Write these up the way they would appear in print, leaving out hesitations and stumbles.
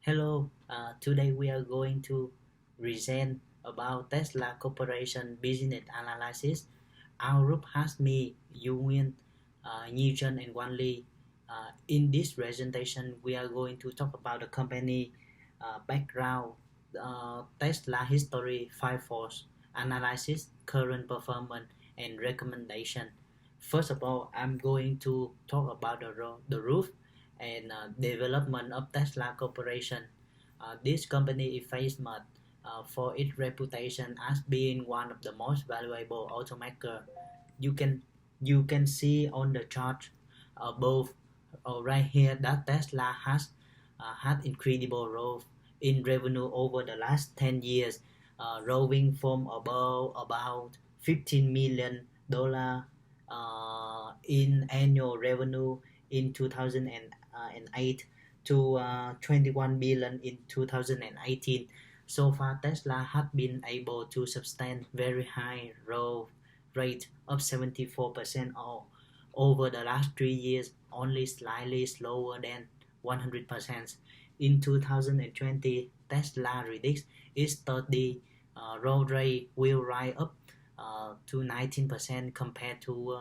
Hello, today we are going to present about Tesla Corporation business analysis. Our group has me, Yuan, Newton, and Wan Lee. In this presentation, we are going to talk about the company background, Tesla history, five force analysis, current performance, and recommendation. First of all, I'm going to talk about the roof and development of Tesla Corporation. This company is famous for its reputation as being one of the most valuable automaker. You can you can see on the chart above right here that Tesla has had incredible growth in revenue over the last 10 years, growing from about $15 million in annual revenue in 2008 to 21 billion in 2018. So far, Tesla has been able to sustain very high growth rate of 74% over the last 3 years, only slightly slower than 100%. In 2020, Tesla predicts its 30 growth rate will rise up to 19% compared to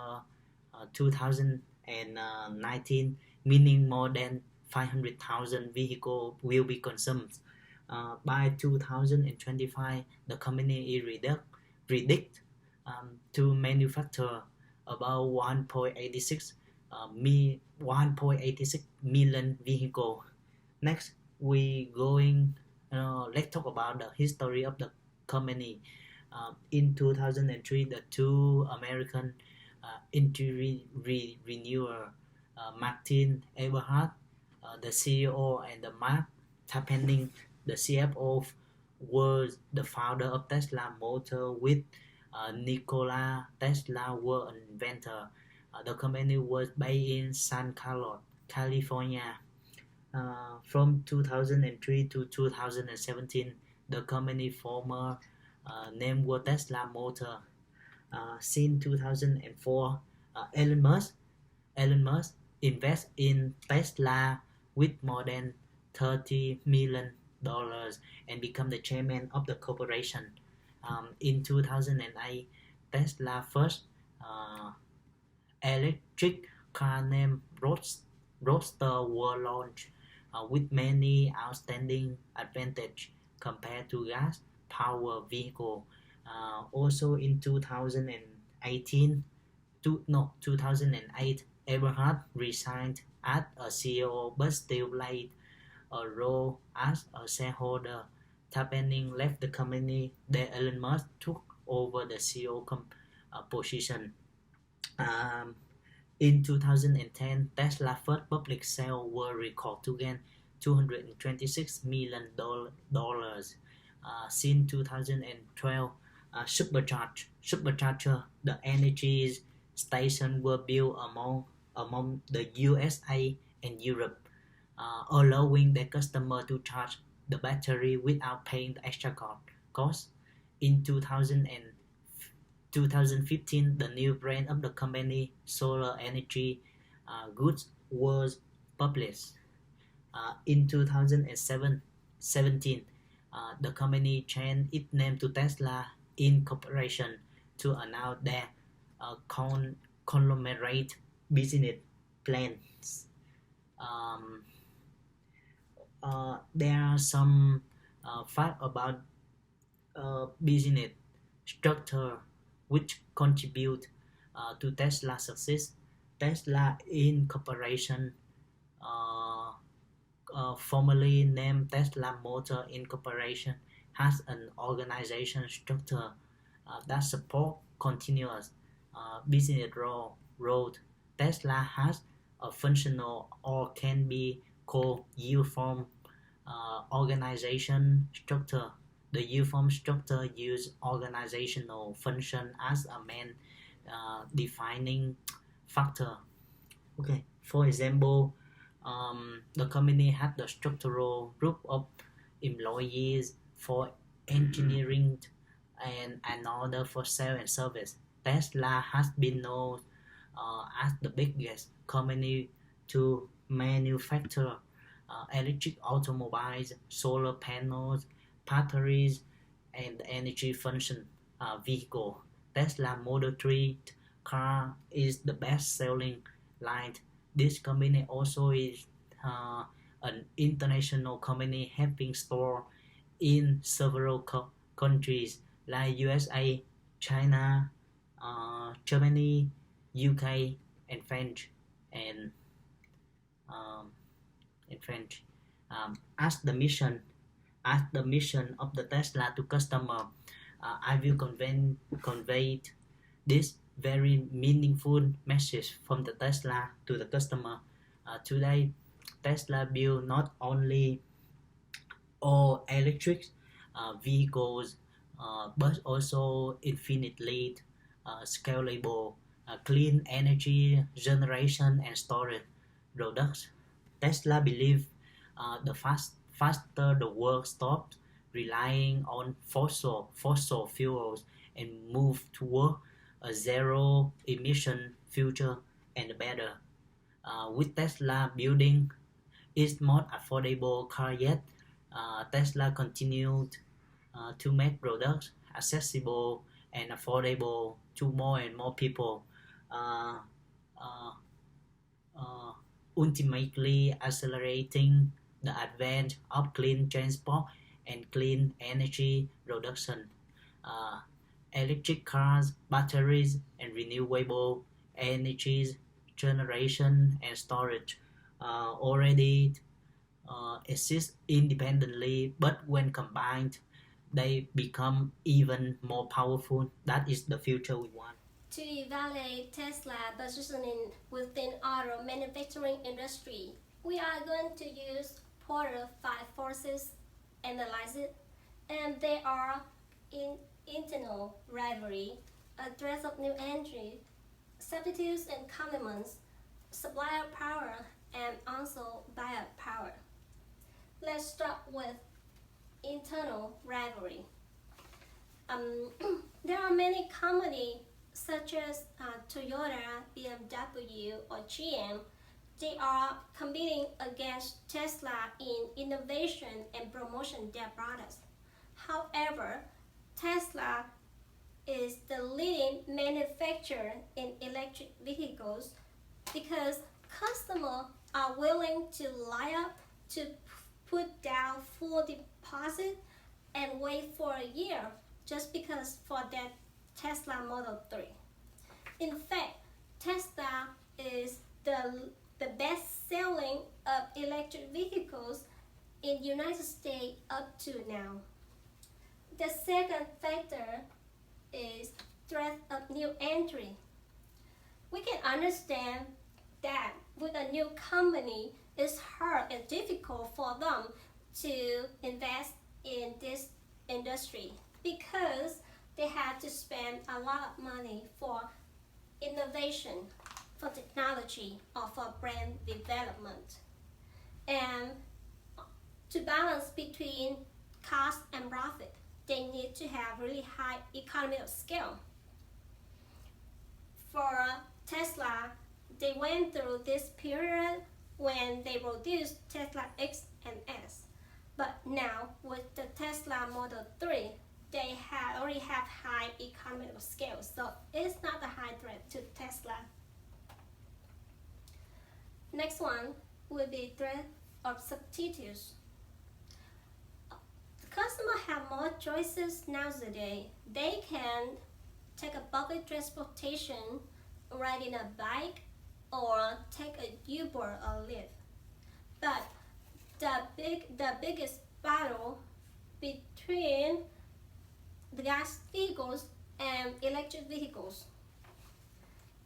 2019, meaning more than 500,000 vehicles will be consumed. By 2025, the company is predict to manufacture about 1.86 million vehicles. Next, let's talk about the history of the company. In 2003, the two American interior renewal, Martin Eberhard, the CEO, and the Mark Tarpenning, the CFO, was the founder of Tesla Motor with Nikola Tesla were an inventor. The company was based in San Carlos, California. From 2003 to 2017, the company former name was Tesla Motor. Since 2004, Elon Musk invests in Tesla with more than $30 million and become the chairman of the corporation. In 2008, Tesla first electric car named Roadster were launched with many outstanding advantages compared to gas power vehicle. Also in 2008, Eberhard resigned as a CEO but still played a role as a shareholder. Happening left the company, then Elon Musk took over the CEO position. In 2010, Tesla's first public sales were recorded to gain $226 million. Since 2012, supercharger, the energy station were built among the USA and Europe, allowing the customer to charge the battery without paying the extra cost. In 2015, the new brand of the company, Solar Energy Goods, was published. In 2017, the company changed its name to Tesla Incorporation to announce their conglomerate business plans. There are some facts about business structure which contribute to Tesla's success. Tesla Incorporation, formerly named Tesla Motor Incorporation, has an organization structure that supports continuous business growth. Tesla has a functional or can be called U-form organization structure. The U-form structure uses organizational function as a main defining factor. Okay, for example, the company had the structural group of employees for engineering and another for sales and service. Tesla has been known as the biggest company to manufacture electric automobiles, solar panels, batteries, and energy function vehicle. Tesla Model 3 car is the best-selling line. This company also is an international company having store in several countries like USA, China, Germany, UK, and French, and um, in French. As the mission of the Tesla to customer, I will convey this very meaningful message from the Tesla to the customer. Today, Tesla build not only all electric vehicles, but also infinitely scalable clean energy generation and storage products. Tesla believes faster the world stops relying on fossil fuels and move toward a zero emission future and better. With Tesla building its most affordable car yet, Tesla continued to make products accessible and affordable to more and more people, uh, uh, uh, ultimately accelerating the advance of clean transport and clean energy production. Uh, Electric cars, batteries, and renewable energies generation and storage already exist independently, but when combined, they become even more powerful. That is the future we want. To evaluate Tesla positioning within auto manufacturing industry, we are going to use Porter 5 forces analysis, and they are in internal rivalry, a threat of new entry, substitutes and complements, supplier power, and also buyer power. Let's start with internal rivalry. Um, there are many companies such as Toyota, BMW, or GM. They are competing against Tesla in innovation and promotion their products. However, Tesla is the leading manufacturer in electric vehicles because customers are willing to line up to put down full deposit and wait for a year just because for that Tesla Model 3. In fact, Tesla is the best selling of electric vehicles in United States up to now. The second factor is threat of new entry. We can understand that with a new company, it's hard and difficult for them to invest in this industry because they have to spend a lot of money for innovation, for technology, or for brand development. And to balance between cost and profit, they need to have really high economy of scale. For Tesla, they went through this period when they produced Tesla X and S. But now with the Tesla Model 3, they already have high economy of scale, so it's not a high threat to Tesla. Next one will be threat of substitutes. The customer have more choices nowadays. They can take a public transportation, riding a bike, or take a Uber or Lyft. But the biggest battle between the gas vehicles and electric vehicles.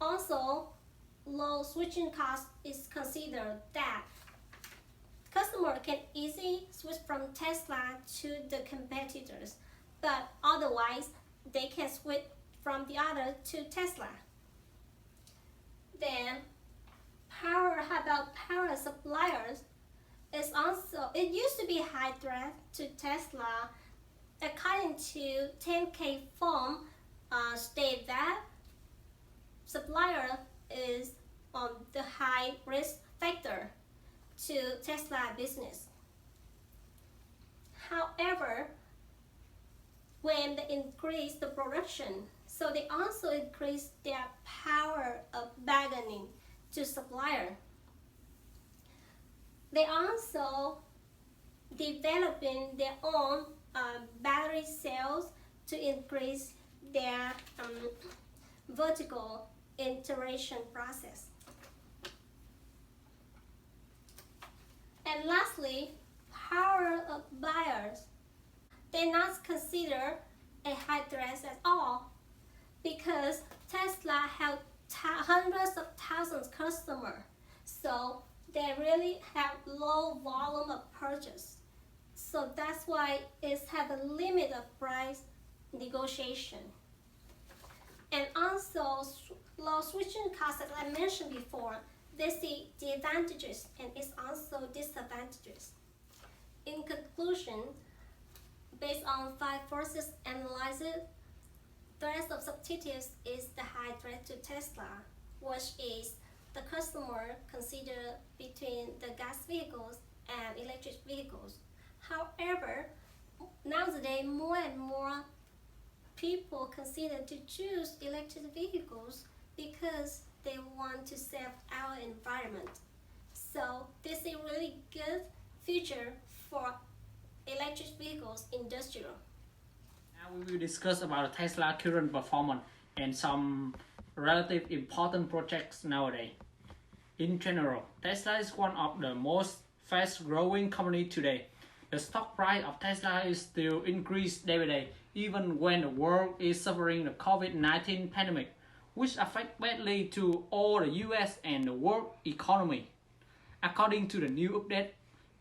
Also, low switching cost is considered that customer can easily switch from Tesla to the competitors, but otherwise they can switch from the other to Tesla. Then how about power suppliers? It used to be a high threat to Tesla. According to 10K form, state that supplier is on the high risk factor. to Tesla business. However, when they increase the production, so they also increase their power of bargaining to supplier. They also developing their own battery cells to increase their vertical integration process. And lastly, power of buyers. They not consider a high threat at all because Tesla have hundreds of thousands of customers, so they really have low volume of purchase. So that's why it have a limit of price negotiation. And also low switching costs, as I mentioned before, they see the advantages and it's also disadvantages. In conclusion, based on 5 forces analyzed, threat of substitutes is the high threat to Tesla, which is the customer consider between the gas vehicles and electric vehicles. However, nowadays more and more people consider to choose electric vehicles because they want to save our environment. So this is a really good future for electric vehicles industrial. Now we will discuss about Tesla current performance and some relative important projects nowadays. In general, Tesla is one of the most fast-growing company today. The stock price of Tesla is still increased day by day, even when the world is suffering the COVID-19 pandemic, which affects badly to all the US and the world economy. According to the new update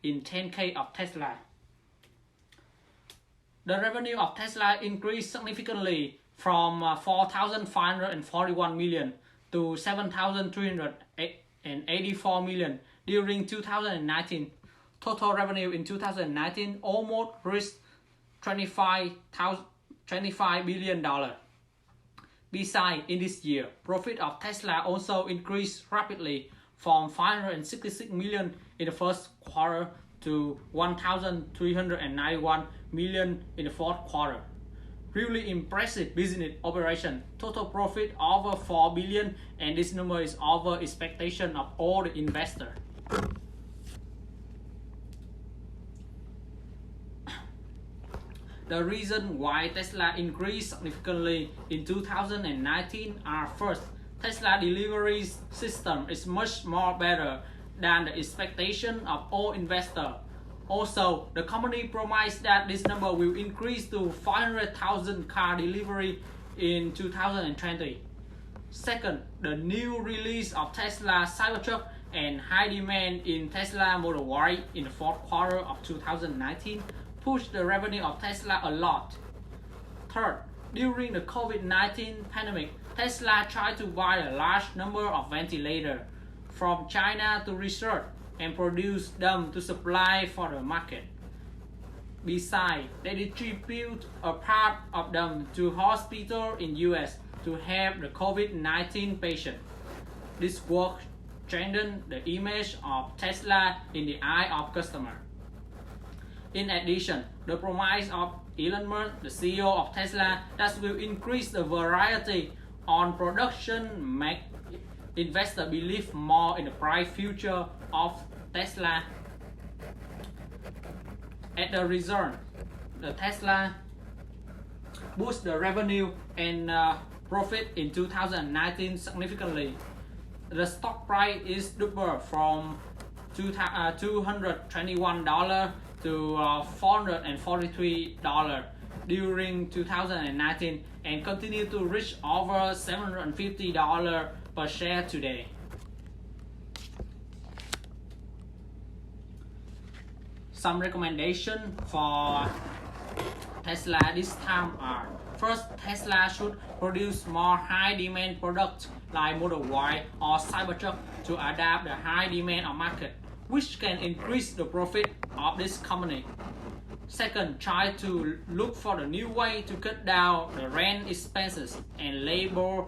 in 10K of Tesla, the revenue of Tesla increased significantly from 4,541 million to 7,384 million during 2019. Total revenue in 2019 almost reached $25 billion. Besides, in this year, profit of Tesla also increased rapidly from 566 million in the first quarter to 1,391 million in the fourth quarter. Really impressive business operation. Total profit over 4 billion, and this number is over expectation of all the investors. The reason why Tesla increased significantly in 2019 are: first, Tesla delivery system is much more better than the expectation of all investors. Also, the company promised that this number will increase to 500,000 car delivery in 2020. Second, the new release of Tesla Cybertruck and high demand in Tesla Model Y in the fourth quarter of 2019 pushed the revenue of Tesla a lot. Third, during the COVID-19 pandemic, Tesla tried to buy a large number of ventilators from China to research and produce them to supply for the market. Besides, they distribute a part of them to hospitals in US to help the COVID-19 patient. This work strengthened the image of Tesla in the eye of customers. In addition, the promise of Elon Musk, the CEO of Tesla, that will increase the variety on production make investors believe more in the bright future of Tesla. As a result, the Tesla boost the revenue and profit in 2019 significantly. The stock price is doubled from $221 to $443 during 2019 and continue to reach over $750 per share today. Some recommendations for Tesla this time are: first, Tesla should produce more high-demand products like Model Y or Cybertruck to adapt the high demand of market, which can increase the profit of this company. Second, try to look for the new way to cut down the rent expenses and labor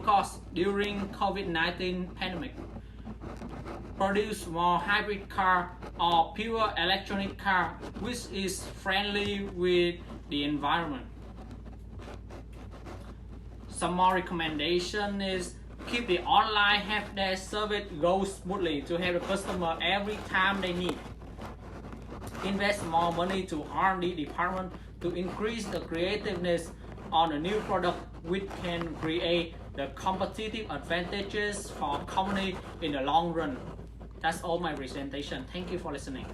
costs during COVID-19 pandemic. produce more hybrid car or pure electronic car which is friendly with the environment. Some more recommendation is keep the online help desk service go smoothly to help the customer every time they need. Invest more money to R&D department to increase the creativeness on a new product which can create the competitive advantages for company in the long run. That's all my presentation. Thank you for listening.